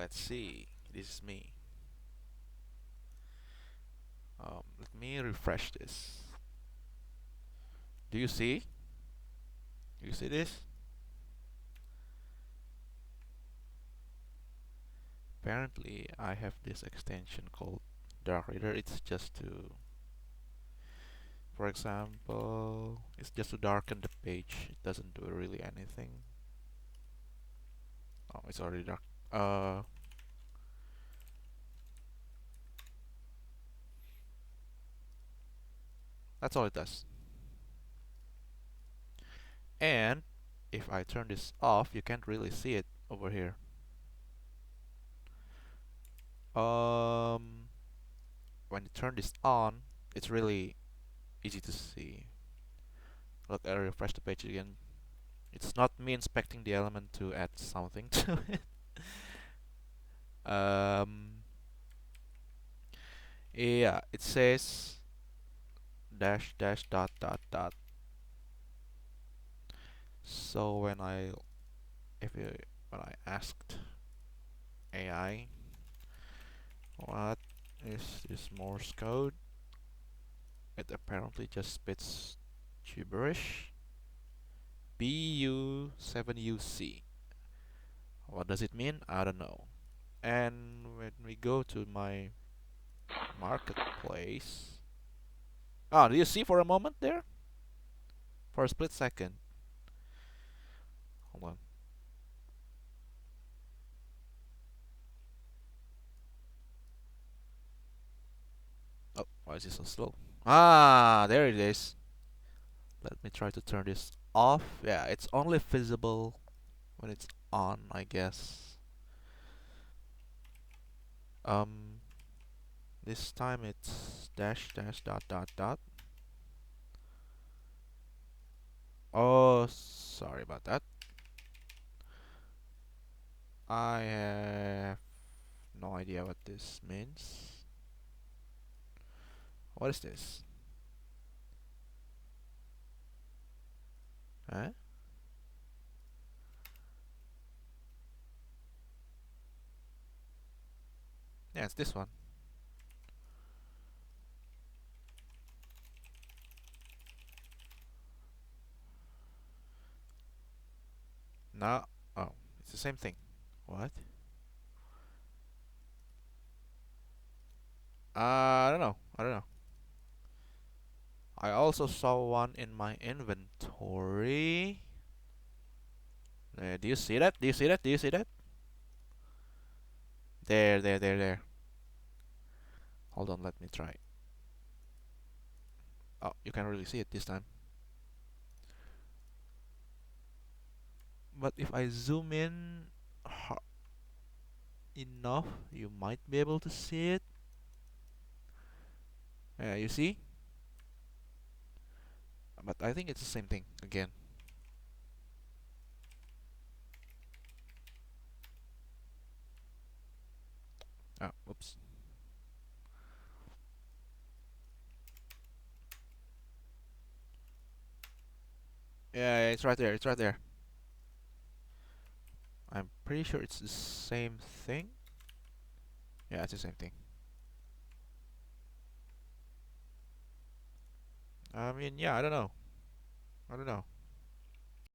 Let's see. This is me. Let me refresh this. Do you see? You see this? Apparently, I have this extension called Dark Reader. It's just to, for example, it's just to darken the page. It doesn't do really anything. Oh, it's already dark. Uh, that's all it does. And if I turn this off, you can't really see it over here. Um, when you turn this on, it's really easy to see. Look, I refresh the page again. It's not me inspecting the element to add something to it. Um, yeah, it says dash dash dot dot dot. So when I asked AI what is this Morse code, it apparently just spits gibberish. BU7UC. What does it mean? I don't know. And when we go to my marketplace, do you see for a moment there? For a split second. Hold on. Oh, why is it so slow? There it is. Let me try to turn this off. Yeah, it's only visible when it's on, I guess. Um, this time it's dash dash dot dot dot. Oh, sorry about that. I have no idea what this means. What is this? Huh? Yeah, it's this one. No. Oh, it's the same thing. What? I don't know. I don't know. I also saw one in my inventory. Do you see that? Do you see that? Do you see that? There, there, there, there. Hold on, let me try. Oh, you can really see it this time. But if I zoom in enough, you might be able to see it. You see? But I think it's the same thing again. Oh, oops. Yeah, it's right there. It's right there. I'm pretty sure it's the same thing. Yeah, it's the same thing. I mean, yeah, I don't know. I don't know.